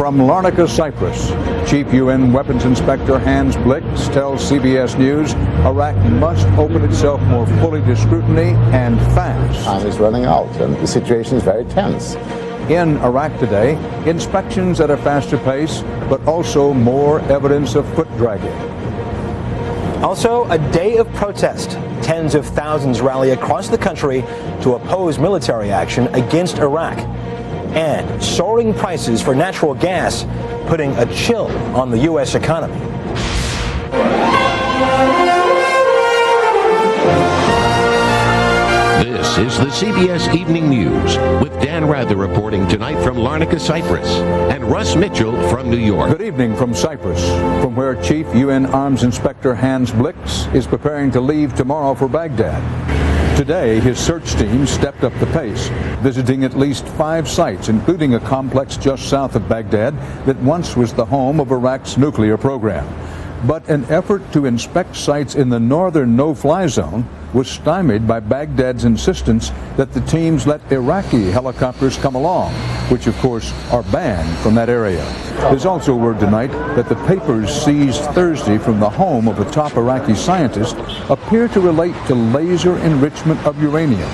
From Larnaca, Cyprus, Chief UN Weapons Inspector Hans Blix tells CBS News Iraq must open itself more fully to scrutiny and fast. Time is running out and the situation is very tense. In Iraq today, inspections at a faster pace, but also more evidence of foot dragging. Also, a day of protest. Tens of thousands rally across the country to oppose military action against Iraq. And soaring prices for natural gas putting a chill on the U.S. economy. This is the CBS Evening News with Dan Rather reporting tonight from Larnaca, Cyprus, and Russ Mitchell from New York. Good evening from Cyprus, from where Chief UN Arms Inspector Hans Blix is preparing to leave tomorrow for Baghdad. Today, his search team stepped up the pace, visiting at least 5 sites, including a complex just south of Baghdad that once was the home of Iraq's nuclear program. But an effort to inspect sites in the northern no-fly zone was stymied by Baghdad's insistence that the teams let Iraqi helicopters come along, which of course are banned from that area. There's also word tonight that the papers seized Thursday from the home of a top Iraqi scientist appear to relate to laser enrichment of uranium.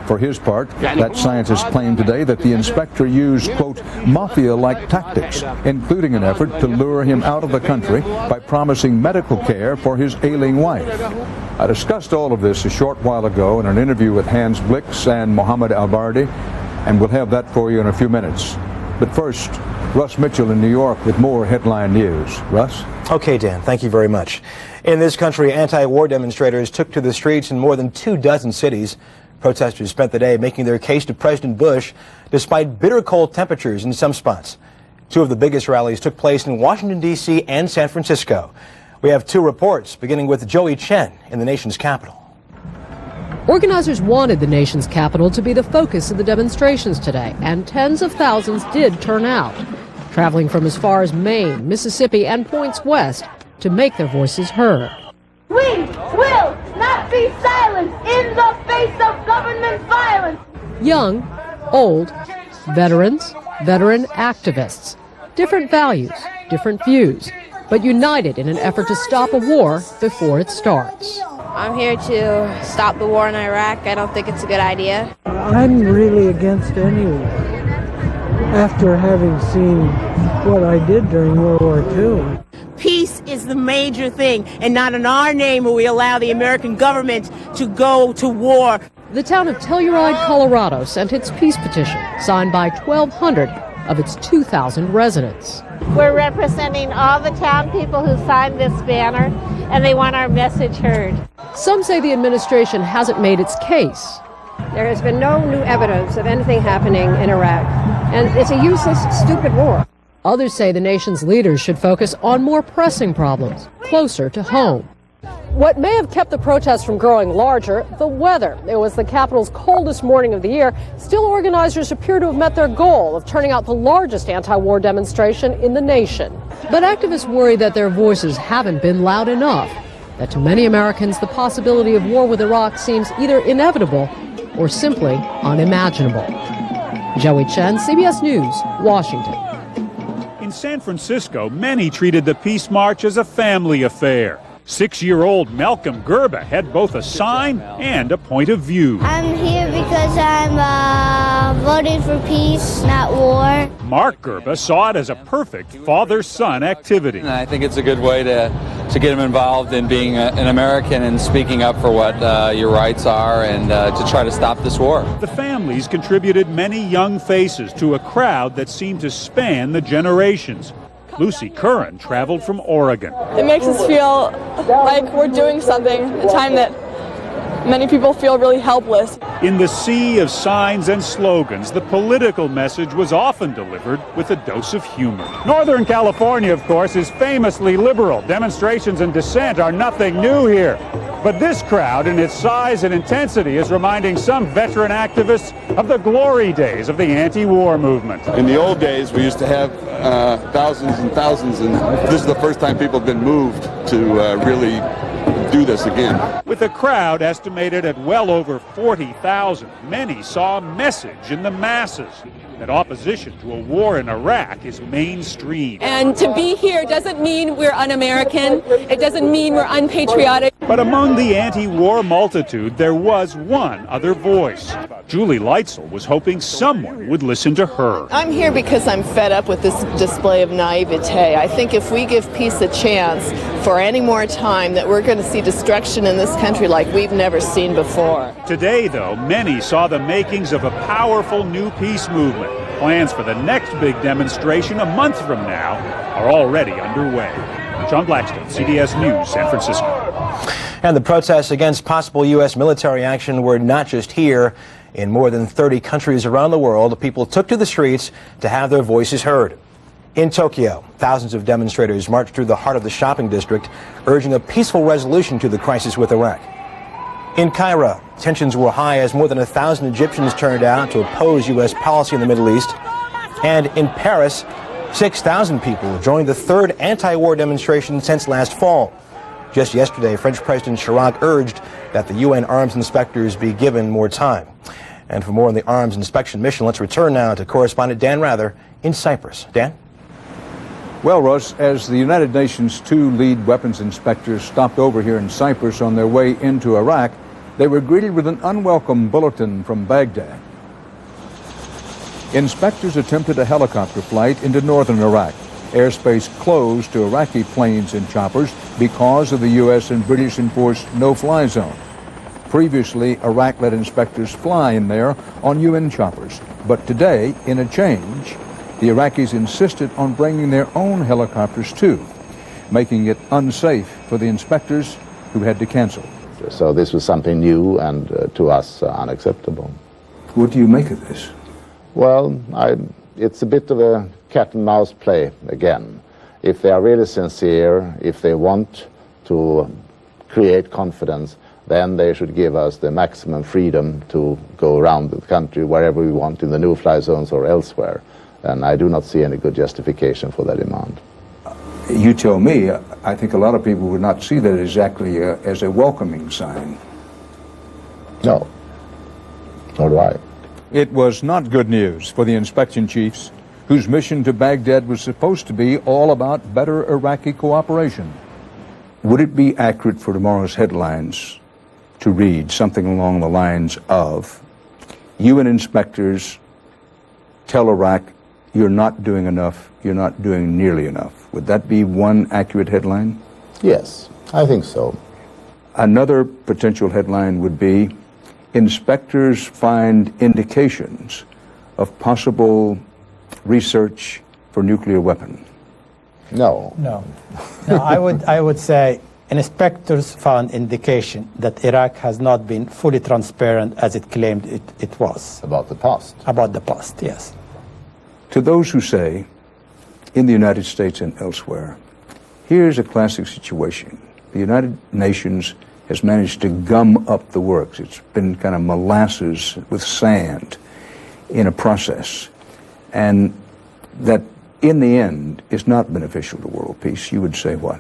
For his part, that scientist claimed today that the inspector used, quote, mafia-like tactics, including an effort to lure him out of the country by promising medical care for his ailing wife. I discussed all of this a short while ago in an interview with Hans Blix and Mohammed Al-Bardi, and we'll have that for you in a few minutes. But first, Russ Mitchell in New York with more headline news. Russ? Okay, Dan, thank you very much. In this country, anti-war demonstrators took to the streets in more than 24 cities. Protesters spent the day making their case to President Bush, despite bitter cold temperatures in some spots. 2 of the biggest rallies took place in Washington, D.C. and San Francisco. We have 2 reports, beginning with Joey Chen in the nation's capital. Organizers wanted the nation's capital to be the focus of the demonstrations today, and tens of thousands did turn out, traveling from as far as Maine, Mississippi, and points west to make their voices heard. We will not be silenced in the face of government violence. Young, old, veterans, veteran activists, different values, different views, but united in an effort to stop a war before it starts. I'm here to stop the war in Iraq. I don't think it's a good idea. I'm really against any war. After having seen what I did during World War II. Peace is the major thing, and not in our name will we allow the American government to go to war. The town of Telluride, Colorado sent its peace petition, signed by 1,200 of its 2,000 residents. We're representing all the town people who signed this banner, and they want our message heard. Some say the administration hasn't made its case. There has been no new evidence of anything happening in Iraq, and it's a useless, stupid war. Others say the nation's leaders should focus on more pressing problems, closer to home. What may have kept the protests from growing larger, the weather. It was the capital's coldest morning of the year. Still, organizers appear to have met their goal of turning out the largest anti-war demonstration in the nation. But activists worry that their voices haven't been loud enough, that to many Americans the possibility of war with Iraq seems either inevitable or simply unimaginable. Joey Chen, CBS News, Washington. In San Francisco, many treated the Peace March as a family affair. 6-year-old Malcolm Gerba had both a sign and a point of view. I'm here because I'm voting for peace, not war. Mark Gerba saw it as a perfect father-son activity. And I think it's a good way to get him involved in being an American and speaking up for what your rights are and to try to stop this war. The families contributed many young faces to a crowd that seemed to span the generations. Lucy Curran traveled from Oregon. It makes us feel like we're doing something, a time that many people feel really helpless. In the sea of signs and slogans, the political message was often delivered with a dose of humor. Northern California, of course, is famously liberal. Demonstrations and dissent are nothing new here. But this crowd, in its size and intensity, is reminding some veteran activists of the glory days of the anti-war movement. In the old days, we used to have thousands and thousands, and this is the first time people have been moved to really do this again. With a crowd estimated at well over 40,000, many saw a message in the masses. that opposition to a war in Iraq is mainstream. And to be here doesn't mean we're un-American. It doesn't mean we're unpatriotic. But among the anti-war multitude, there was one other voice. Julie Leitzel was hoping someone would listen to her. I'm here because I'm fed up with this display of naivete. I think if we give peace a chance for any more time, that we're going to see destruction in this country like we've never seen before. Today, though, many saw the makings of a powerful new peace movement. Plans for the next big demonstration a month from now are already underway. John Blackstone, CBS News, San Francisco. And the protests against possible U.S. military action were not just here. In more than 30 countries around the world, people took to the streets to have their voices heard. In Tokyo, thousands of demonstrators marched through the heart of the shopping district, urging a peaceful resolution to the crisis with Iraq. In Cairo, tensions were high as more than 1,000 Egyptians turned out to oppose U.S. policy in the Middle East. And in Paris, 6,000 people joined the third anti-war demonstration since last fall. Just yesterday, French President Chirac urged that the UN arms inspectors be given more time. And for more on the arms inspection mission, let's return now to correspondent Dan Rather in Cyprus. Dan? Well, Russ, as the United Nations' two lead weapons inspectors stopped over here in Cyprus on their way into Iraq, they were greeted with an unwelcome bulletin from Baghdad. Inspectors attempted a helicopter flight into northern Iraq. Airspace closed to Iraqi planes and choppers because of the U.S. and British enforced no-fly zone. Previously, Iraq let inspectors fly in there on UN choppers. But today, in a change, the Iraqis insisted on bringing their own helicopters too, making it unsafe for the inspectors who had to cancel. So this was something new and to us unacceptable. What do you make of this? Well, it's a bit of a cat and mouse play again. If they are really sincere, if they want to create confidence, then they should give us the maximum freedom to go around the country wherever we want in the no-fly zones or elsewhere. And I do not see any good justification for that demand. You tell me. I think a lot of people would not see that exactly as a welcoming sign. No, nor do I. It was not good news for the inspection chiefs, whose mission to Baghdad was supposed to be all about better Iraqi cooperation. Would it be accurate for tomorrow's headlines to read something along the lines of, UN inspectors tell Iraq, you're not doing enough, you're not doing nearly enough? Would that be one accurate headline? Yes, I think so. Another potential headline would be, inspectors find indications of possible research for nuclear weapon. No. No, I would say inspectors found indication that Iraq has not been fully transparent as it claimed it was. About the past? About the past, yes. To those who say, in the United States and elsewhere, here's a classic situation. The United Nations has managed to gum up the works. It's been kind of molasses with sand in a process. And that, in the end, is not beneficial to world peace. You would say what?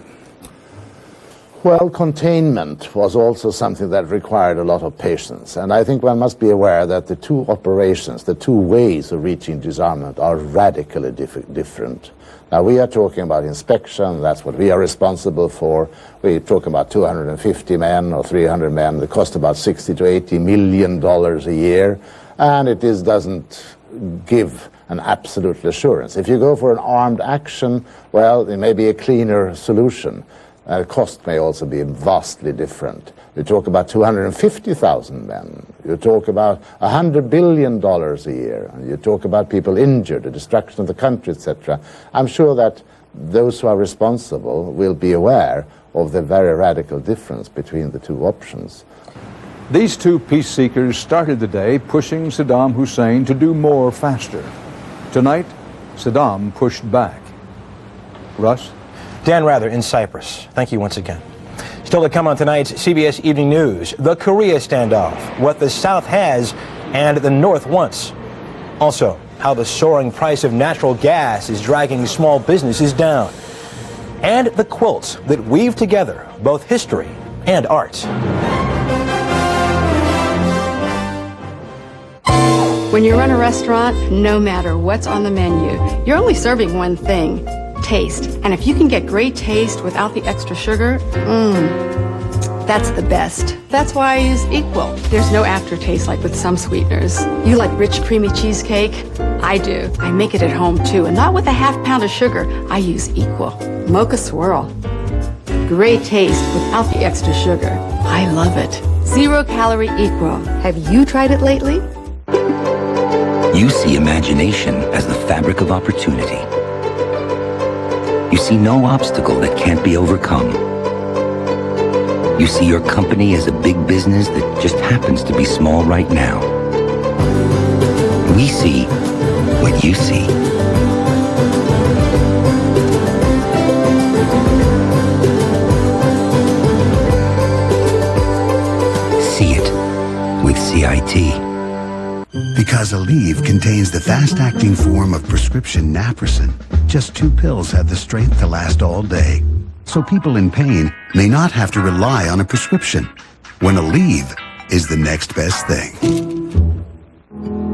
Well, containment was also something that required a lot of patience. And I think one must be aware that the two operations, the two ways of reaching disarmament are radically different. Now, we are talking about inspection. That's what we are responsible for. We're talking about 250 men or 300 men. They cost about $60 to $80 million a year. And it doesn't give an absolute assurance. If you go for an armed action, well, it may be a cleaner solution. Cost may also be vastly different. You talk about 250,000 men. You talk about $100 billion a year. And you talk about people injured, the destruction of the country, etc. I'm sure that those who are responsible will be aware of the very radical difference between the two options. These two peace seekers started the day pushing Saddam Hussein to do more faster. Tonight, Saddam pushed back. Russ? Dan Rather in Cyprus. Thank you once again. Still to come on tonight's CBS Evening News, the Korea standoff, what the South has and the North wants. Also, how the soaring price of natural gas is dragging small businesses down. And the quilts that weave together both history and art. When you run a restaurant, no matter what's on the menu, you're only serving one thing, taste. And if you can get great taste without the extra sugar, that's the best. That's why I use Equal. There's no aftertaste like with some sweeteners. You like rich, creamy cheesecake? I do. I make it at home too, and not with a ½ pound of sugar. I use Equal. Mocha Swirl. Great taste without the extra sugar. I love it. 0-calorie Equal. Have you tried it lately? You see imagination as the fabric of opportunity. You see no obstacle that can't be overcome. You see your company as a big business that just happens to be small right now. We see what you see. See it with CIT. Because Aleve contains the fast-acting form of prescription naproxen, just 2 pills have the strength to last all day. So people in pain may not have to rely on a prescription, when Aleve is the next best thing.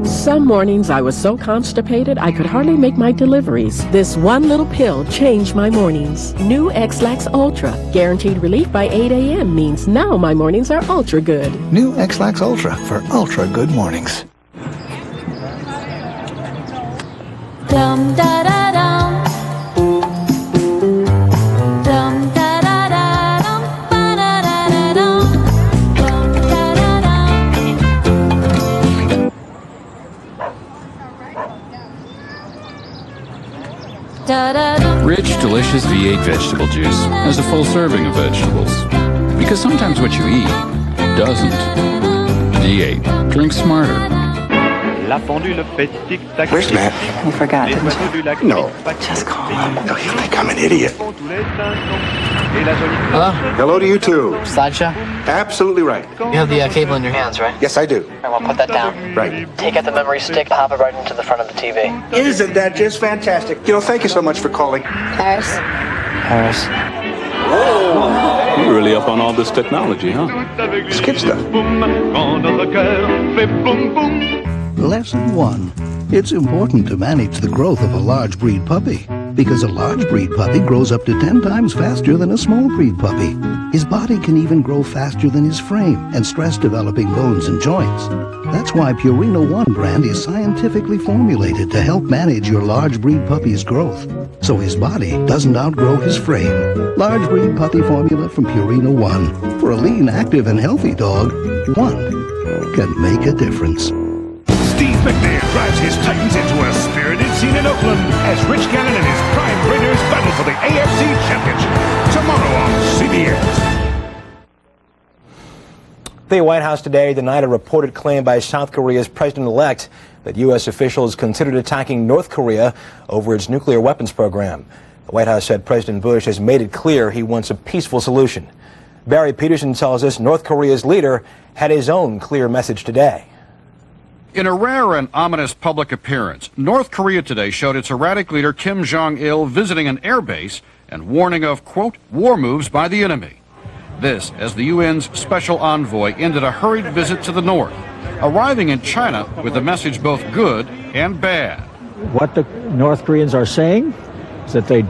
Some mornings I was so constipated I could hardly make my deliveries. This one little pill changed my mornings. New X-Lax Ultra. Guaranteed relief by 8 a.m. means now my mornings are ultra good. New X-Lax Ultra for ultra good mornings. Dum da da dum. Dum da da da dum. Ba da da da dum. Dum da da da dum. Rich, delicious V8 vegetable juice has a full serving of vegetables. Because sometimes what you eat doesn't. V8. Drink smarter. Where's Matt? He forgot, didn't you? No. Just call him. No, he'll think I'm an idiot. Hello? Hello to you too. Slideshow? Absolutely right. You have the cable in your hands, right? Yes, I do. All right, well, put that down. Right. Take out the memory stick, pop it right into the front of the TV. Isn't that just fantastic? You know, thank you so much for calling. Paris? Paris. Whoa! You're really up on all this technology, huh? It's kid stuff. Lesson 1. It's important to manage the growth of a large breed puppy, because a large breed puppy grows up to 10 times faster than a small breed puppy. His body can even grow faster than his frame and stress developing bones and joints. That's why Purina One brand is scientifically formulated to help manage your large breed puppy's growth, so his body doesn't outgrow his frame. Large breed puppy formula from Purina One. For a lean, active, and healthy dog, one can make a difference. Steve McNair drives his Titans into a spirited scene in Oakland as Rich Gannon and his Prime Raiders battle for the AFC Championship tomorrow on CBS. The White House today denied a reported claim by South Korea's president-elect that U.S. officials considered attacking North Korea over its nuclear weapons program. The White House said President Bush has made it clear he wants a peaceful solution. Barry Peterson tells us North Korea's leader had his own clear message today. In a rare and ominous public appearance, North Korea today showed its erratic leader Kim Jong-il visiting an airbase and warning of, quote, war moves by the enemy. This as the UN's special envoy ended a hurried visit to the north, arriving in China with a message both good and bad. What the North Koreans are saying is that they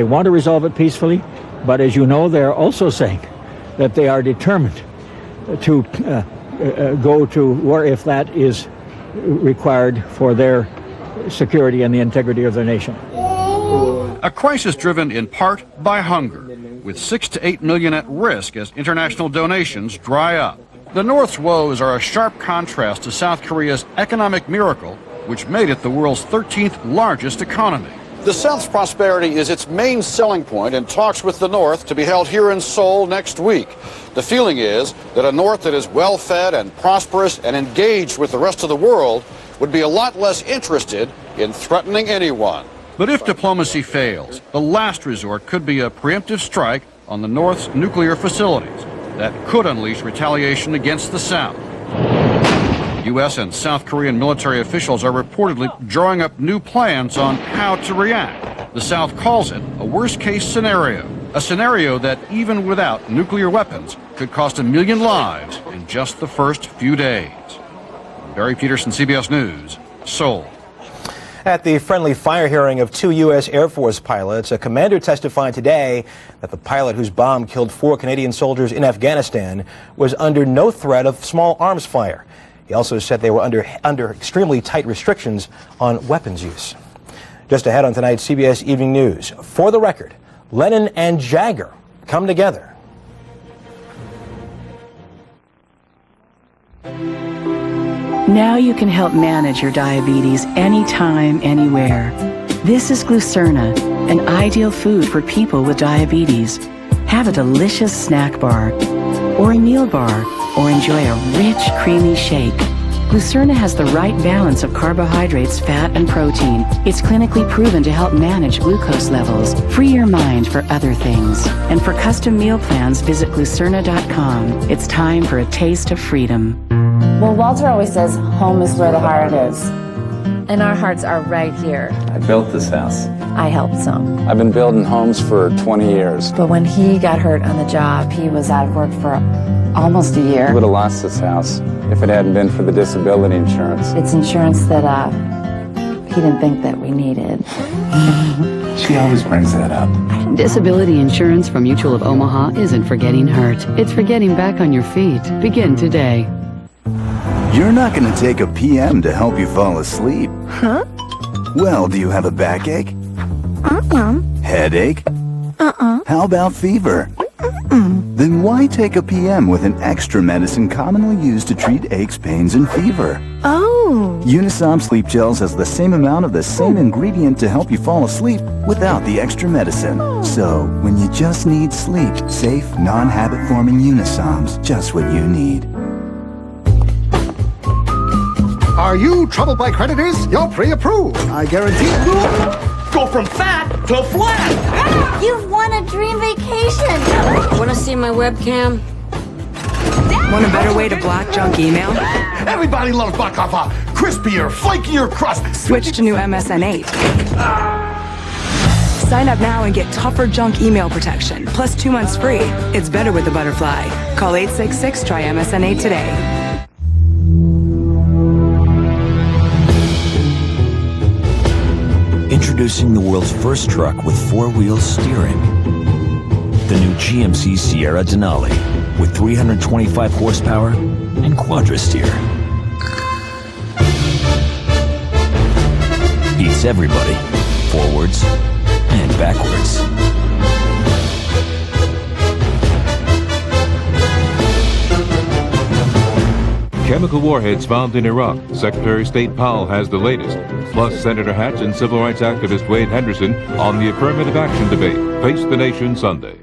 want to resolve it peacefully, but as you know, they're also saying that they are determined to go to war if that is required for their security and the integrity of their nation. A crisis driven in part by hunger, with 6 to 8 million at risk as international donations dry up. The North's woes are a sharp contrast to South Korea's economic miracle, which made it the world's 13th largest economy. The South's prosperity is its main selling point in talks with the North to be held here in Seoul next week. The feeling is that a North that is well-fed and prosperous and engaged with the rest of the world would be a lot less interested in threatening anyone. But if diplomacy fails, the last resort could be a preemptive strike on the North's nuclear facilities that could unleash retaliation against the South. U.S. and South Korean military officials are reportedly drawing up new plans on how to react. The South calls it a worst-case scenario, a scenario that, even without nuclear weapons, could cost 1 million lives in just the first few days. Barry Peterson, CBS News, Seoul. At the friendly fire hearing of 2 U.S. Air Force pilots, a commander testified today that the pilot whose bomb killed 4 Canadian soldiers in Afghanistan was under no threat of small arms fire. He also said they were under extremely tight restrictions on weapons use. Just ahead on tonight's CBS Evening News, for the record, Lennon and Jagger come together. Now you can help manage your diabetes anytime, anywhere. This is Glucerna, an ideal food for people with diabetes. Have a delicious snack bar, or a meal bar, or enjoy a rich, creamy shake. Glucerna has the right balance of carbohydrates, fat, and protein. It's clinically proven to help manage glucose levels. Free your mind for other things. And for custom meal plans, visit Glucerna.com. It's time for a taste of freedom. Well, Walter always says home is where the heart is. And our hearts are right here. I built this house. I helped some. I've been building homes for 20 years. But when he got hurt on the job, he was out of work for almost a year. He would have lost this house if it hadn't been for the disability insurance. It's insurance that he didn't think that we needed. She always brings that up. Disability insurance from Mutual of Omaha isn't for getting hurt. It's for getting back on your feet. Begin today. You're not going to take a PM to help you fall asleep. Huh? Well, do you have a backache? Headache? How about fever? Then why take a PM with an extra medicine commonly used to treat aches, pains, and fever? Oh. Unisom Sleep Gels has the same amount of the same ingredient to help you fall asleep without the extra medicine. So, when you just need sleep, safe, non-habit-forming Unisom's just what you need. Are you troubled by creditors? You're pre-approved. I guarantee you. Go from fat to flat. You've won a dream vacation. Want to see my webcam? Want a better way to block junk email? Everybody loves baklava. Crispier, flakier crust. Switch to new MSN 8. Sign up now and get tougher junk email protection, plus 2 months free. It's better with the Butterfly. Call 866 try MSN 8 today. Introducing the world's first truck with 4-wheel steering. The new GMC Sierra Denali with 325 horsepower and quadra-steer. Beats everybody, forwards and backwards. Chemical warheads found in Iraq. Secretary of State Powell has the latest. Plus, Senator Hatch and civil rights activist Wade Henderson on the affirmative action debate. Face the Nation Sunday.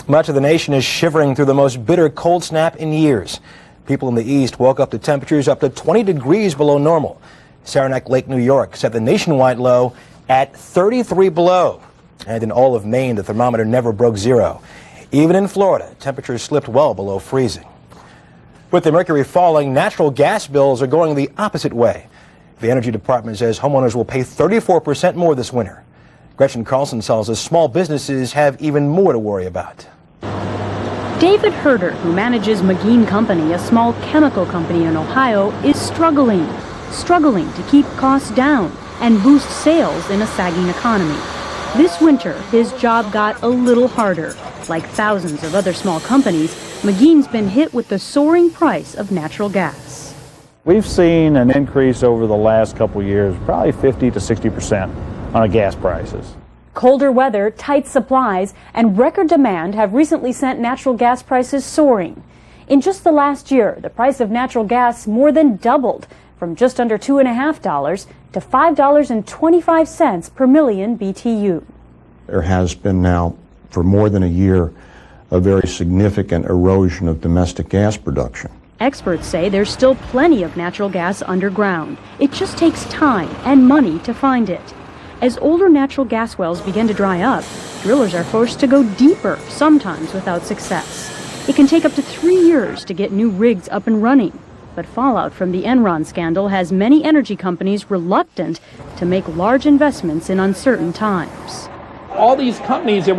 Much of the nation is shivering through the most bitter cold snap in years. People in the east woke up to temperatures up to 20 degrees below normal. Saranac Lake, New York, set the nationwide low at 33 below. And in all of Maine, the thermometer never broke zero. Even in Florida, temperatures slipped well below freezing. With the mercury falling, natural gas bills are going the opposite way. The Energy Department says homeowners will pay 34% more this winter. Gretchen Carlson tells us small businesses have even more to worry about. David Herder, who manages McGean Company, a small chemical company in Ohio, is struggling to keep costs down and boost sales in a sagging economy. This winter, his job got a little harder. Like thousands of other small companies, McGean's been hit with the soaring price of natural gas. We've seen an increase over the last couple of years, probably 50 to 60% on gas prices. Colder weather, tight supplies, and record demand have recently sent natural gas prices soaring. In just the last year, the price of natural gas more than doubled, from just under $2.50 to $5.25 per million BTU. There has been now, for more than a year, a very significant erosion of domestic gas production. Experts say there's still plenty of natural gas underground. It just takes time and money to find it. As older natural gas wells begin to dry up, drillers are forced to go deeper, sometimes without success. It can take up to 3 years to get new rigs up and running. But fallout from the Enron scandal has many energy companies reluctant to make large investments in uncertain times. All these companies that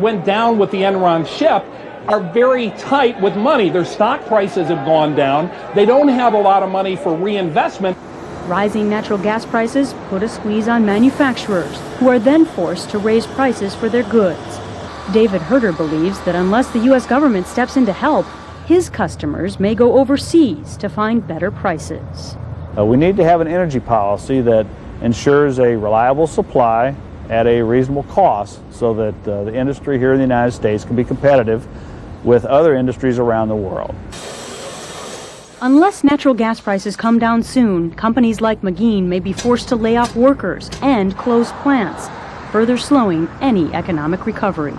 went down with the Enron ship are very tight with money. Their stock prices have gone down. They don't have a lot of money for reinvestment. Rising natural gas prices put a squeeze on manufacturers, who are then forced to raise prices for their goods. David Herter believes that unless the U.S. government steps in to help, his customers may go overseas to find better prices. We need to have an energy policy that ensures a reliable supply at a reasonable cost so that the industry here in the United States can be competitive with other industries around the world. Unless natural gas prices come down soon, companies like McGean may be forced to lay off workers and close plants, further slowing any economic recovery.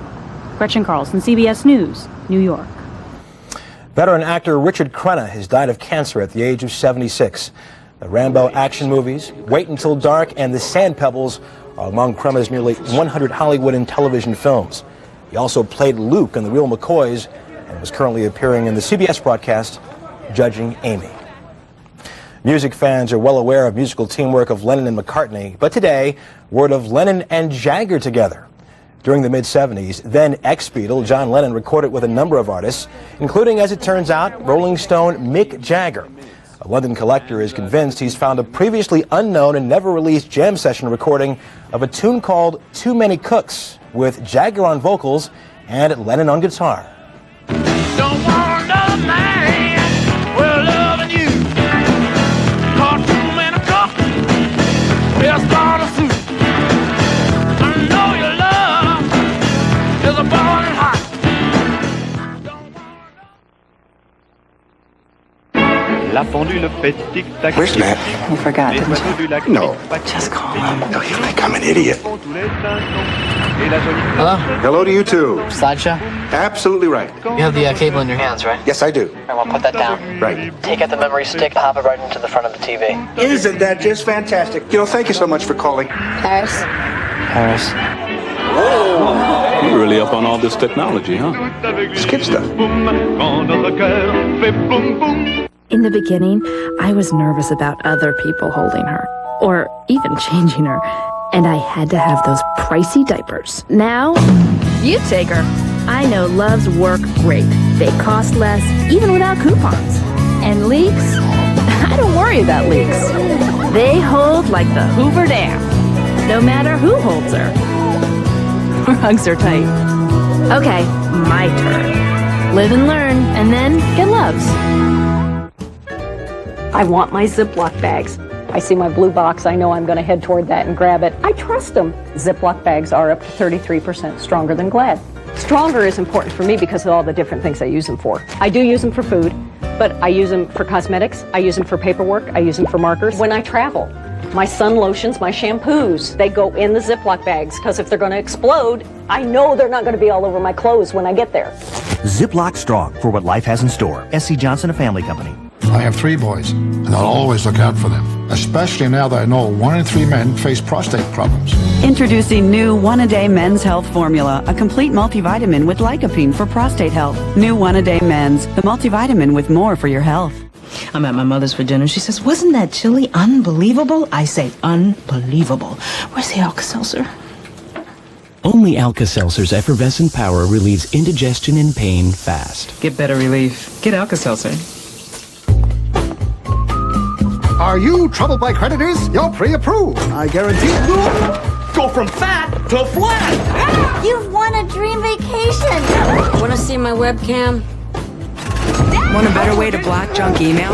Gretchen Carlson, CBS News, New York. Veteran actor Richard Crenna has died of cancer at the age of 76. The Rambo action movies, Wait Until Dark, and The Sand Pebbles are among Crenna's nearly 100 Hollywood and television films. He also played Luke in The Real McCoys and was currently appearing in the CBS broadcast Judging Amy. Music fans are well aware of musical teamwork of Lennon and McCartney, but today, word of Lennon and Jagger together. During the mid-'70s, then ex-Beatle John Lennon recorded with a number of artists, including, as it turns out, Rolling Stone Mick Jagger. A London collector is convinced he's found a previously unknown and never-released jam session recording of a tune called Too Many Cooks, with Jagger on vocals and Lennon on guitar. Don't want another man, we're loving you. Caught too many cooks, best part of soup. I know your love is a boiling hot. La fondue, le petit tac. Where's Matt? You forgot, didn't you? No. Just call him. No, you think I'm an idiot. Hello? Hello to you too. Slideshow? Absolutely right. You have the cable in your hands, right? Yes, I do. I want to put that down. Right. Take out the memory stick, pop it right into the front of the TV. Isn't that just fantastic? You know, thank you so much for calling. Paris? Paris. Whoa! You're really up on all this technology, huh? It's kid stuff. In the beginning, I was nervous about other people holding her, or even changing her, and I had to have those pricey diapers. Now, you take her. I know Loves work great. They cost less, even without coupons. And leaks? I don't worry about leaks. They hold like the Hoover Dam, no matter who holds her. Her hugs are tight. Okay, my turn. Live and learn, and then get Loves. I want my Ziploc bags. I see my blue box, I know I'm going to head toward that and grab it. I trust them. Ziploc bags are up to 33% stronger than Glad. Stronger is important for me because of all the different things I use them for. I do use them for food, but I use them for cosmetics, I use them for paperwork, I use them for markers. When I travel, my sun lotions, my shampoos, they go in the Ziploc bags because if they're going to explode, I know they're not going to be all over my clothes when I get there. Ziploc Strong for what life has in store. S.C. Johnson, a family company. I have 3 boys, and I'll always look out for them, especially now that I know 1 in 3 men face prostate problems. Introducing new One-A-Day Men's Health Formula, a complete multivitamin with lycopene for prostate health. New One-A-Day Men's, the multivitamin with more for your health. I'm at my mother's for dinner. She says, wasn't that chili unbelievable? I say, unbelievable. Where's the Alka-Seltzer? Only Alka-Seltzer's effervescent power relieves indigestion and pain fast. Get better relief. Get Alka-Seltzer. Are you troubled by creditors? You're pre-approved. I guarantee you. Go from fat to flat. You've won a dream vacation. Want to see my webcam? Want a better way to block junk email?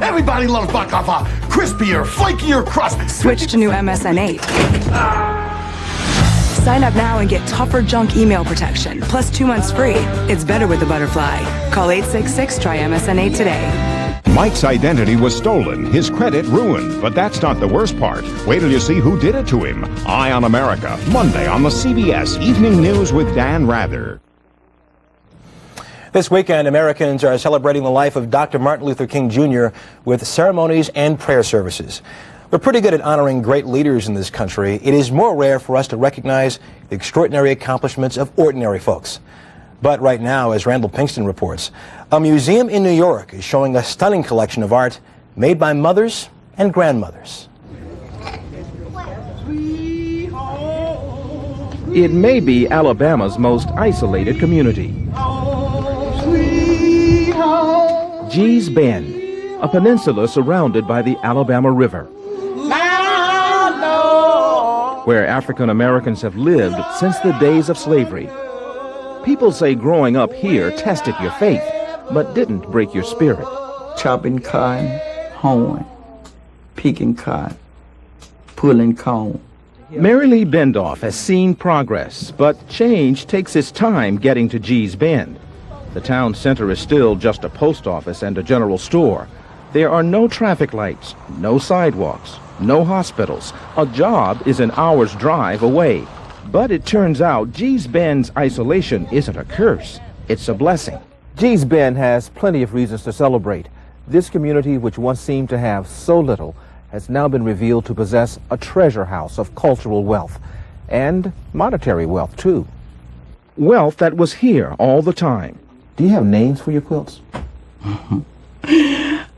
Everybody loves baklava. Crispier, flakier crust. Switch to new MSN 8. Sign up now and get tougher junk email protection, plus 2 months free. It's better with the Butterfly. Call 866-TRY-MSN8 today. Mike's identity was stolen, his credit ruined, but that's not the worst part. Wait till you see who did it to him. Eye on America, Monday on the CBS Evening News with Dan Rather. This weekend, Americans are celebrating the life of Dr. Martin Luther King Jr. with ceremonies and prayer services. We're pretty good at honoring great leaders in this country. It is more rare for us to recognize the extraordinary accomplishments of ordinary folks. But right now, as Randall Pinkston reports, a museum in New York is showing a stunning collection of art made by mothers and grandmothers. It may be Alabama's most isolated community. Gee's Bend, a peninsula surrounded by the Alabama River, where African Americans have lived since the days of slavery. People say growing up here tested your faith, but didn't break your spirit. Chopping cotton, hoeing, picking cotton, pulling corn. Mary Lee Bendoff has seen progress, but change takes its time getting to Gee's Bend. The town center is still just a post office and a general store. There are no traffic lights, no sidewalks, no hospitals. A job is an hour's drive away. But it turns out Gee's Bend's isolation isn't a curse, it's a blessing. Gee's Bend has plenty of reasons to celebrate. This community, which once seemed to have so little, has now been revealed to possess a treasure house of cultural wealth and monetary wealth, too. Wealth that was here all the time. Do you have names for your quilts?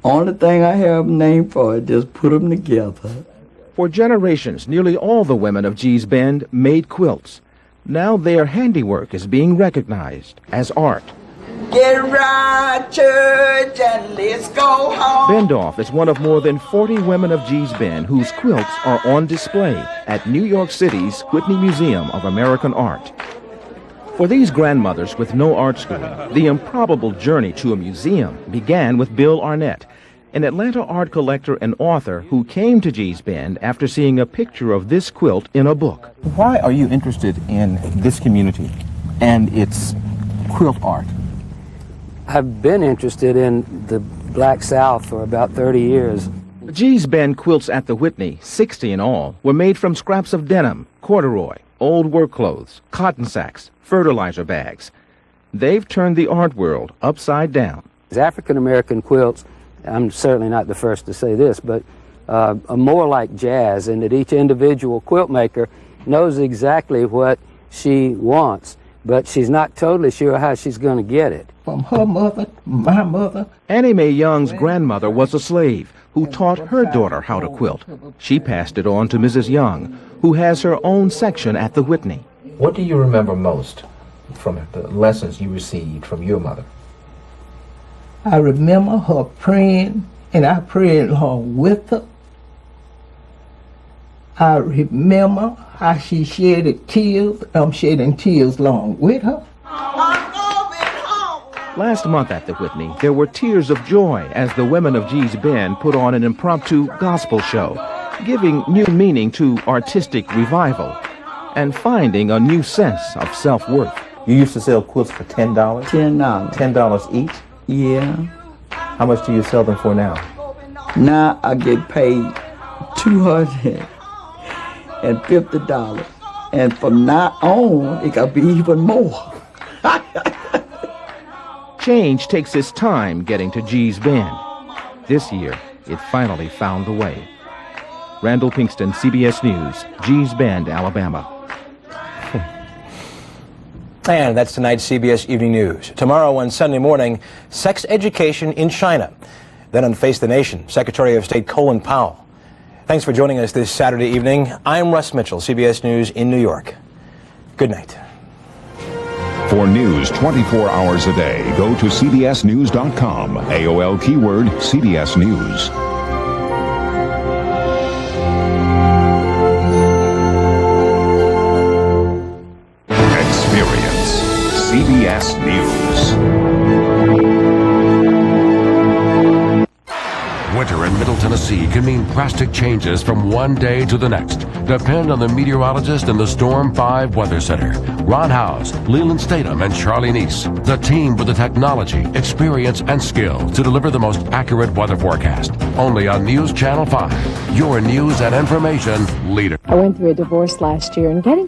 Only thing I have a name for is just put them together. For generations, nearly all the women of Gee's Bend made quilts. Now their handiwork is being recognized as art. Get right, church, and let's go home. Bendoff is one of more than 40 women of Gee's Bend whose quilts are on display at New York City's Whitney Museum of American Art. For these grandmothers with no art schooling, the improbable journey to a museum began with Bill Arnett, an Atlanta art collector and author who came to Gee's Bend after seeing a picture of this quilt in a book. Why are you interested in this community and its quilt art? I've been interested in the Black South for about 30 years. Gee's Bend quilts at the Whitney, 60 in all, were made from scraps of denim, corduroy, old work clothes, cotton sacks, fertilizer bags. They've turned the art world upside down. As African-American quilts, I'm certainly not the first to say this, but are more like jazz in that each individual quilt maker knows exactly what she wants, but she's not totally sure how she's going to get it. From her mother, my mother. Annie Mae Young's grandmother was a slave who taught her daughter how to quilt. She passed it on to Mrs. Young, who has her own section at the Whitney. What do you remember most from the lessons you received from your mother? I remember her praying, and I prayed along with her. I remember how she shedded tears. I'm shedding tears along with her. Last month at the Whitney, there were tears of joy as the women of Gee's Bend put on an impromptu gospel show, giving new meaning to artistic revival and finding a new sense of self-worth. You used to sell quilts for $10? $10. $10 each? Yeah. How much do you sell them for now? Now I get paid $250. And from now on, it got to be even more. Change takes its time getting to Gee's Bend. This year, it finally found the way. Randall Pinkston, CBS News, Gee's Bend, Alabama. And that's tonight's CBS Evening News. Tomorrow on Sunday morning, sex education in China. Then on Face the Nation, Secretary of State Colin Powell. Thanks for joining us this Saturday evening. I'm Russ Mitchell, CBS News in New York. Good night. For news 24 hours a day, go to cbsnews.com. AOL keyword CBS News. Experience CBS News. Winter in Middle Tennessee can mean drastic changes from one day to the next. Depend on the meteorologist and the Storm 5 Weather Center. Ron Howes, Leland Statham, and Charlie Neese. The team with the technology, experience, and skill to deliver the most accurate weather forecast. Only on News Channel 5. Your news and information leader. I went through a divorce last year, and getting